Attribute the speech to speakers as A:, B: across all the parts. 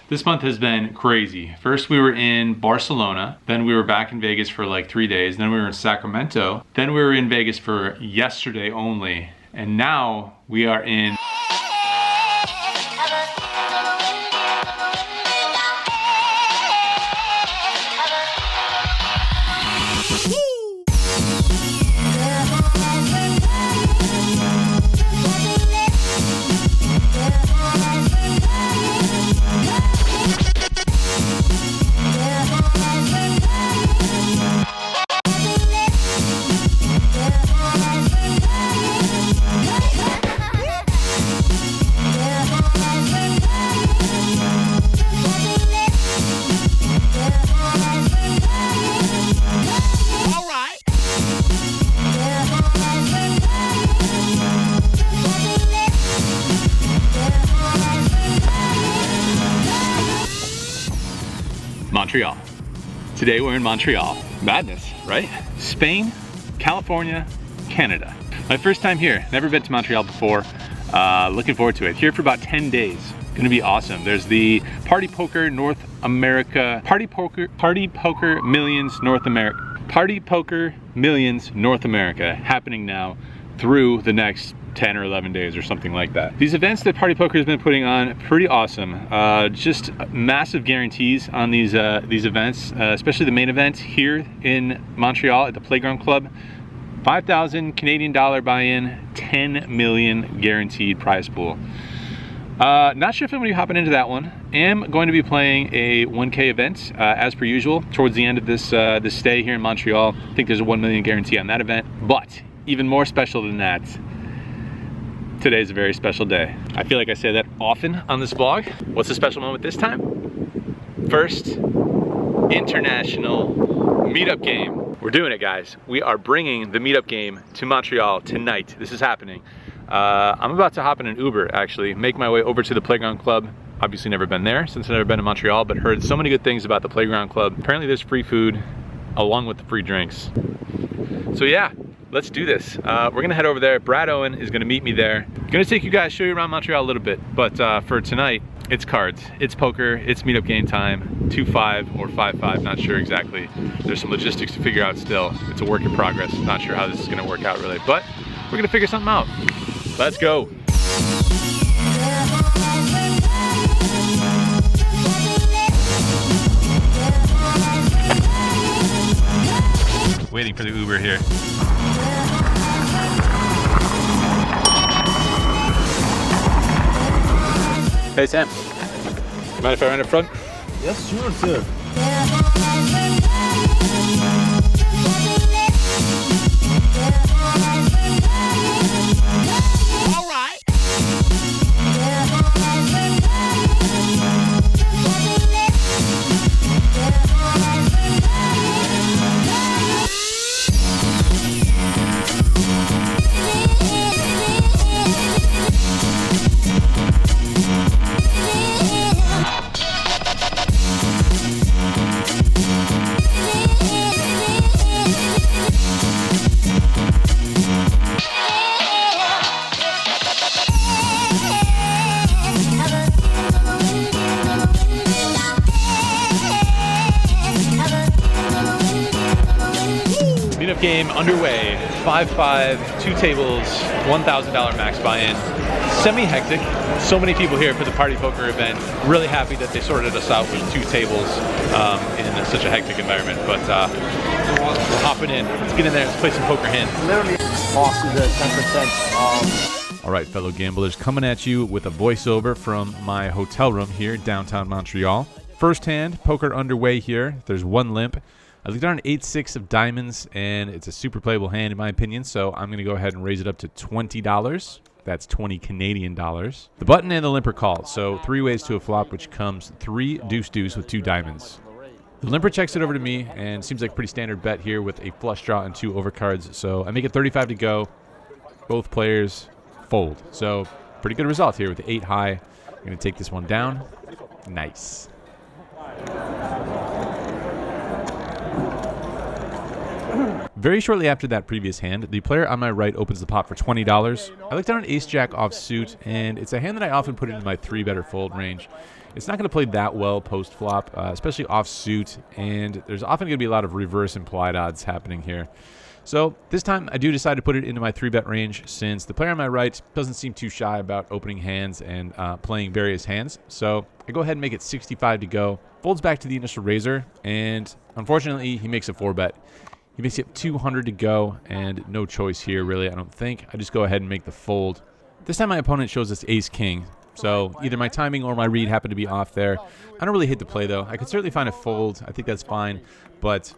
A: This month has been crazy. First we were in Barcelona, then we were back in Vegas for like 3 days, then we were in Sacramento, then we were in Vegas for yesterday only, and now we are in Montreal. Today we're in Montreal. Madness, right? Spain, California, Canada. My first time here. Never been to Montreal before. Looking forward to it. Here for about 10 days. Gonna be awesome. There's the Party Poker North America, Party Poker Millions North America, Party Poker Millions North America happening now through the next 10 or 11 days or something like that. These events that Party Poker has been putting on, pretty awesome. Just massive guarantees on these events, especially the main event here in Montreal at the Playground Club. 5,000 Canadian dollar buy-in, 10 million guaranteed prize pool. Not sure if I'm going to be hopping into that one. Am going to be playing a 1K event as per usual towards the end of this stay here in Montreal. I think there's a 1 million guarantee on that event, but even more special than that, today's a very special day. I feel like I say that often on this vlog. What's the special moment this time? First international meetup game. We're doing it, guys. We are bringing the meetup game to Montreal tonight. This is happening. I'm about to hop in an Uber, actually, make my way over to the Playground Club. Obviously never been there since I've never been to Montreal, but heard so many good things about the Playground Club. Apparently there's free food along with the free drinks. So yeah, let's do this. We're gonna head over there. Brad Owen is gonna meet me there. Gonna take you guys, show you around Montreal a little bit, but for tonight, it's cards, it's poker, it's meetup game time, 2-5 or 5-5, not sure exactly. There's some logistics to figure out still. It's a work in progress. Not sure how this is gonna work out really, but we're gonna figure something out. Let's go. Waiting for the Uber here. Hey Sam, mind if I run up front?
B: Yes, sure, sir.
C: All right.
A: Meetup game underway. 5-5, 2 tables, $1,000 max buy-in. Semi-hectic. So many people here for the Party Poker event. Really happy that they sorted us out with 2 tables in such a hectic environment. But we're hopping in. Let's get in there. Let's play some poker hand.
B: Literally, box is at 10%.
A: All right, fellow gamblers, coming at you with a voiceover from my hotel room here downtown Montreal. First hand, poker underway here. There's 1 limp. I looked on 8-6 of diamonds, and it's a super playable hand in my opinion, so I'm going to go ahead and raise it up to $20. That's 20 Canadian dollars. The button and the limp are called, so 3 ways to a flop, which comes 3 deuce-deuce with 2 diamonds. The limper checks it over to me, and seems like a pretty standard bet here with a flush draw and 2 overcards, so I make it 35 to go. Both players fold, so pretty good result here with the 8 high. I'm going to take this one down. Nice. Very shortly after that previous hand, the player on my right opens the pot for $20. I look down an ace-jack offsuit, and it's a hand that I often put into my 3-bet or fold range. It's not going to play that well post-flop, especially offsuit, and there's often going to be a lot of reverse implied odds happening here. So this time I do decide to put it into my 3-bet range since the player on my right doesn't seem too shy about opening hands and playing various hands. So I go ahead and make it 65 to go. Folds back to the initial raiser, and unfortunately he makes a 4-bet. He makes it 200 to go, and no choice here, really, I don't think. I just go ahead and make the fold. This time my opponent shows us ace-king, so either my timing or my read happened to be off there. I don't really hate the play, though. I could certainly find a fold. I think that's fine, but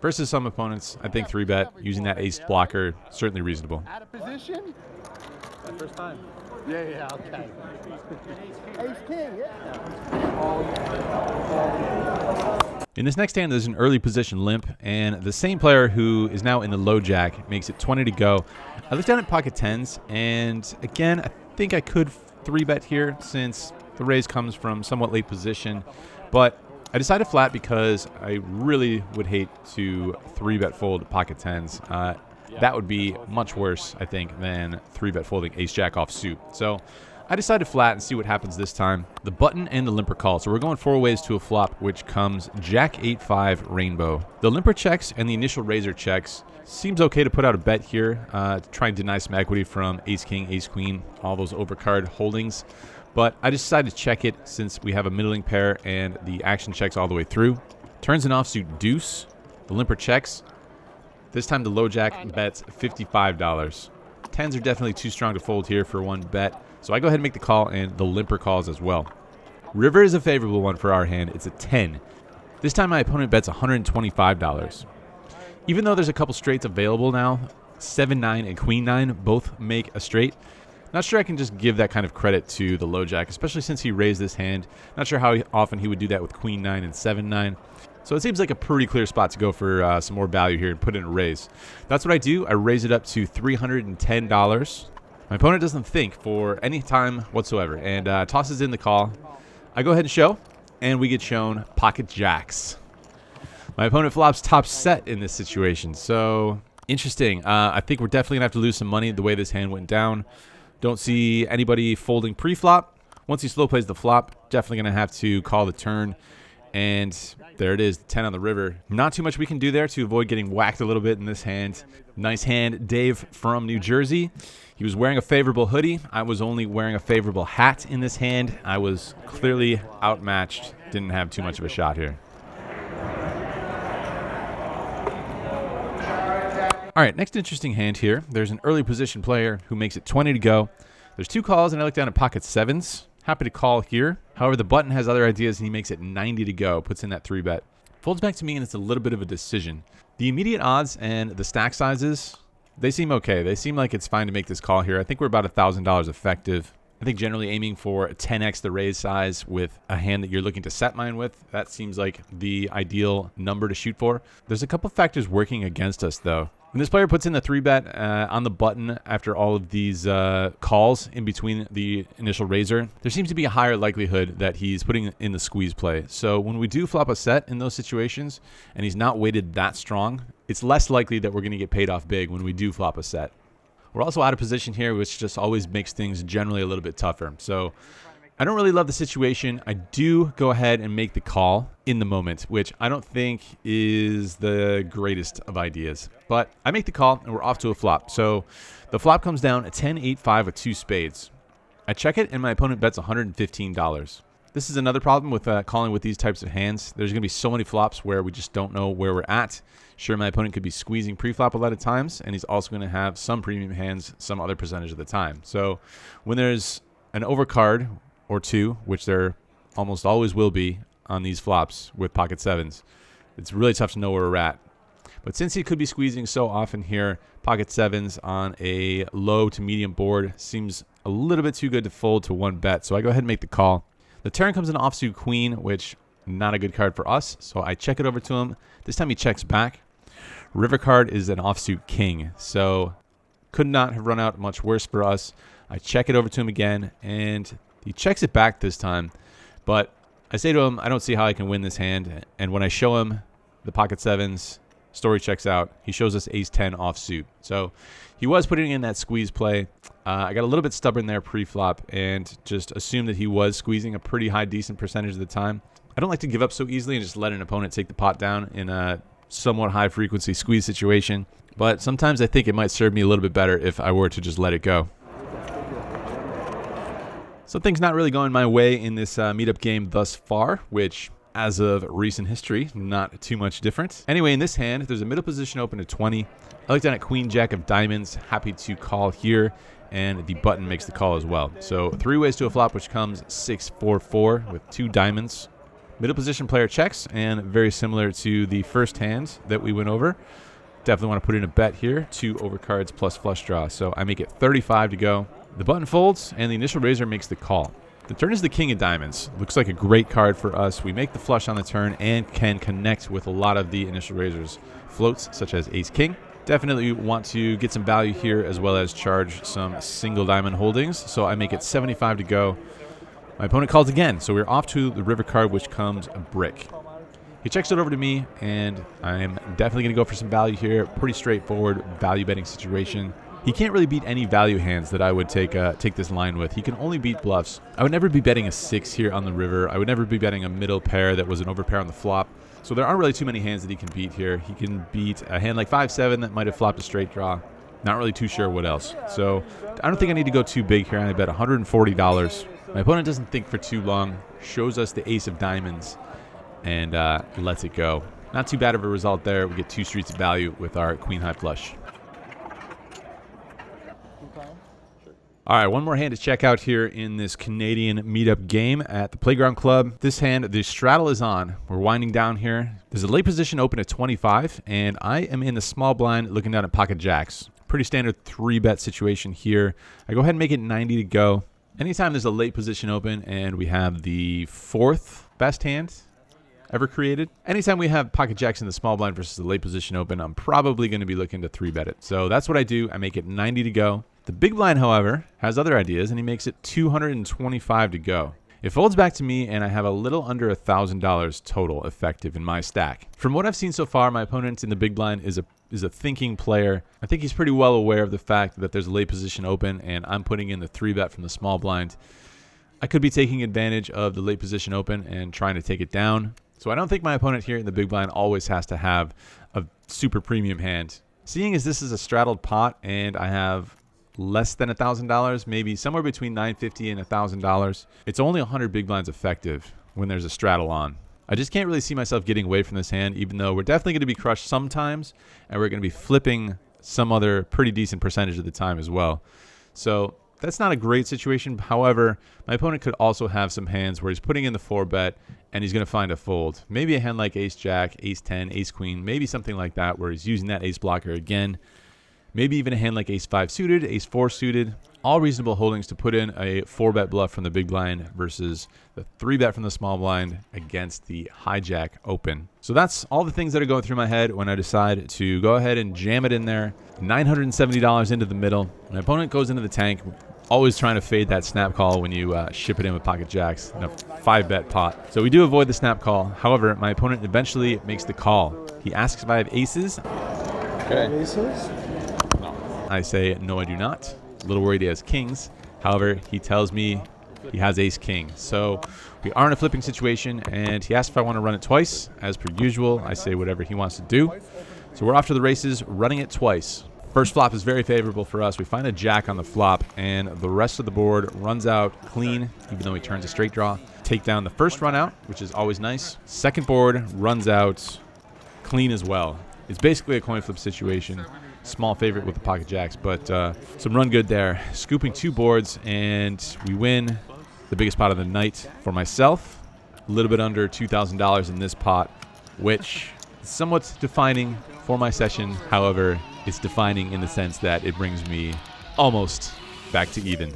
A: versus some opponents, I think 3-bet, using that ace blocker, certainly reasonable.
B: Out of position? My first time. Yeah, okay. Ace-king, yeah.
A: In this next hand, there's an early position limp, and the same player who is now in the low jack makes it 20 to go. I look down at pocket tens, and again, I think I could 3-bet here since the raise comes from somewhat late position, but I decided flat because I really would hate to 3-bet fold pocket tens. That would be much worse, I think, than 3-bet folding ace-jack offsuit. So I decided flat and see what happens this time. The button and the limper call. So we're going 4 ways to a flop, which comes Jack 8-5 rainbow. The limper checks and the initial raiser checks. Seems okay to put out a bet here, to try and deny some equity from ace-king, ace-queen, all those overcard holdings. But I decided to check it since we have a middling pair and the action checks all the way through. Turns an offsuit deuce. The limper checks. This time the low jack bets $55. Tens are definitely too strong to fold here for 1 bet. So I go ahead and make the call, and the limper calls as well. River is a favorable one for our hand. It's a 10. This time my opponent bets $125. Even though there's a couple straights available now, 7-9 and queen-9 both make a straight. Not sure I can just give that kind of credit to the low jack, especially since he raised this hand. Not sure how often he would do that with queen-9 and 7-9. So it seems like a pretty clear spot to go for some more value here and put in a raise. That's what I do. I raise it up to $310. My opponent doesn't think for any time whatsoever and tosses in the call. I go ahead and show, and we get shown pocket jacks. My opponent flops top set in this situation, so interesting. I think we're definitely going to have to lose some money the way this hand went down. Don't see anybody folding pre-flop. Once he slow plays the flop, definitely going to have to call the turn. And there it is, 10 on the river. Not too much we can do there to avoid getting whacked a little bit in this hand. Nice hand, Dave from New Jersey. He was wearing a favorable hoodie. I was only wearing a favorable hat in this hand. I was clearly outmatched. Didn't have too much of a shot here. All right, next interesting hand here. There's an early position player who makes it 20 to go. There's 2 calls, and I look down at pocket sevens. Happy to call here. However, the button has other ideas, and he makes it 90 to go. Puts in that 3-bet. Folds back to me, and it's a little bit of a decision. The immediate odds and the stack sizes, they seem okay. They seem like it's fine to make this call here. I think we're about $1,000 effective. I think generally aiming for a 10x the raise size with a hand that you're looking to set mine with, that seems like the ideal number to shoot for. There's a couple factors working against us, though. When this player puts in the 3-bet on the button after all of these calls in between the initial raiser, there seems to be a higher likelihood that he's putting in the squeeze play. So when we do flop a set in those situations and he's not weighted that strong, it's less likely that we're going to get paid off big when we do flop a set. We're also out of position here, which just always makes things generally a little bit tougher. So I don't really love the situation. I do go ahead and make the call in the moment, which I don't think is the greatest of ideas. But I make the call, and we're off to a flop. So the flop comes down at 10-8-5 with 2 spades. I check it, and my opponent bets $115. This is another problem with calling with these types of hands. There's going to be so many flops where we just don't know where we're at. Sure, my opponent could be squeezing pre-flop a lot of times, and he's also going to have some premium hands some other percentage of the time. So when there's an overcard or 2, which there almost always will be on these flops with pocket sevens, it's really tough to know where we're at. But since he could be squeezing so often here, pocket sevens on a low to medium board seems a little bit too good to fold to 1 bet. So I go ahead and make the call. The turn comes an offsuit queen, which not a good card for us. So I check it over to him. This time he checks back. River card is an offsuit king. So could not have run out much worse for us. I check it over to him again, and he checks it back this time. But I say to him, I don't see how I can win this hand. And when I show him the pocket sevens, Story checks out. He shows us ace-10 offsuit. So he was putting in that squeeze play. I got a little bit stubborn there pre-flop and just assumed that he was squeezing a pretty high, decent percentage of the time. I don't like to give up so easily and just let an opponent take the pot down in a somewhat high-frequency squeeze situation. But sometimes I think it might serve me a little bit better if I were to just let it go. Something's not really going my way in this meetup game thus far, which, as of recent history, not too much different. Anyway, in this hand, there's a middle position open to 20. I look down at queen jack of diamonds, happy to call here, and the button makes the call as well. So 3 ways to a flop, which comes 6-4-4 with 2 diamonds. Middle position player checks, and very similar to the first hand that we went over. Definitely want to put in a bet here. 2 overcards plus flush draw. So I make it 35 to go. The button folds, and the initial raiser makes the call. The turn is the king of diamonds. Looks like a great card for us. We make the flush on the turn and can connect with a lot of the initial raisers. Floats, such as ace-king. Definitely want to get some value here as well as charge some single diamond holdings. So I make it 75 to go. My opponent calls again, so we're off to the river card, which comes a brick. He checks it over to me, and I'm definitely going to go for some value here. Pretty straightforward value betting situation. He can't really beat any value hands that I would take this line with. He can only beat bluffs. I would never be betting a 6 here on the river. I would never be betting a middle pair that was an overpair on the flop. So there aren't really too many hands that he can beat here. He can beat a hand like 5-7 that might have flopped a straight draw. Not really too sure what else. So I don't think I need to go too big here. I bet $140. My opponent doesn't think for too long, shows us the ace of diamonds, and lets it go. Not too bad of a result there. We get 2 streets of value with our queen high flush. All right, one more hand to check out here in this Canadian meetup game at the Playground Club. This hand, the straddle is on. We're winding down here. There's a late position open at 25, and I am in the small blind looking down at pocket jacks. Pretty standard 3-bet situation here. I go ahead and make it 90 to go. Anytime there's a late position open and we have the 4th best hand ever created, anytime we have pocket jacks in the small blind versus the late position open, I'm probably going to be looking to 3-bet it. So that's what I do. I make it 90 to go. The big blind, however, has other ideas, and he makes it 225 to go. It folds back to me, and I have a little under $1,000 total effective in my stack. From what I've seen so far, my opponent in the big blind is a thinking player. I think he's pretty well aware of the fact that there's a late position open, and I'm putting in the 3-bet from the small blind. I could be taking advantage of the late position open and trying to take it down. So I don't think my opponent here in the big blind always has to have a super premium hand. Seeing as this is a straddled pot and I have less than $1,000, maybe somewhere between $950 and $1,000, it's only 100 big blinds effective when there's a straddle on. I just can't really see myself getting away from this hand, even though we're definitely going to be crushed sometimes, and we're going to be flipping some other pretty decent percentage of the time as well. So that's not a great situation. However, my opponent could also have some hands where he's putting in the 4-bet and he's going to find a fold. Maybe a hand like ace-jack, ace-10, ace-queen, maybe something like that where he's using that ace blocker again. Maybe even a hand like ace-5 suited, ace-4 suited. All reasonable holdings to put in a 4-bet bluff from the big blind versus the 3-bet from the small blind against the hijack open. So that's all the things that are going through my head when I decide to go ahead and jam it in there. $970 into the middle. My opponent goes into the tank. Always trying to fade that snap call when you ship it in with pocket jacks in a 5-bet pot. So we do avoid the snap call. However, my opponent eventually makes the call. He asks if I have aces.
B: Okay. Aces?
A: I say, no, I do not. A little worried he has kings. However, he tells me he has ace-king. So we are in a flipping situation, and he asks if I want to run it twice. As per usual, I say whatever he wants to do. So we're off to the races, running it twice. First flop is very favorable for us. We find a jack on the flop, and the rest of the board runs out clean, even though he turns a straight draw. Take down the first run out, which is always nice. Second board runs out clean as well. It's basically a coin flip situation. Small favorite with the pocket jacks, but some run good there. Scooping 2 boards, and we win the biggest pot of the night for myself. A little bit under $2,000 in this pot, which is somewhat defining for my session. However, it's defining in the sense that it brings me almost back to even.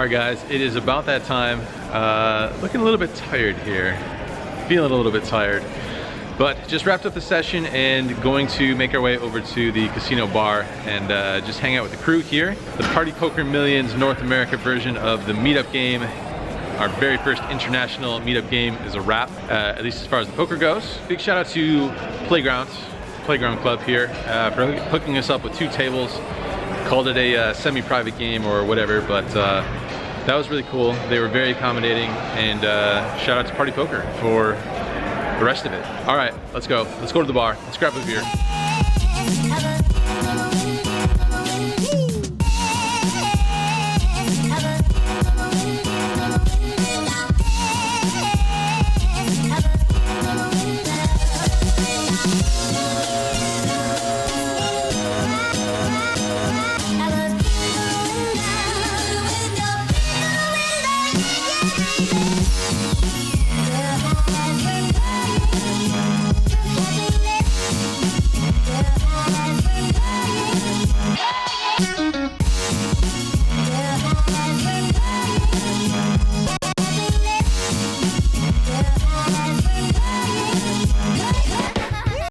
A: All right guys, it is about that time. Looking a little bit tired here. Feeling a little bit tired. But just wrapped up the session and going to make our way over to the casino bar and just hang out with the crew here. The Party Poker Millions North America version of the meetup game. Our very first international meetup game is a wrap, at least as far as the poker goes. Big shout out to Playground Club here for hooking us up with 2 tables. Called it a semi-private game or whatever, but that was really cool. They were very accommodating, and shout out to Party Poker for the rest of it. All right, let's go. Let's go to the bar. Let's grab a beer.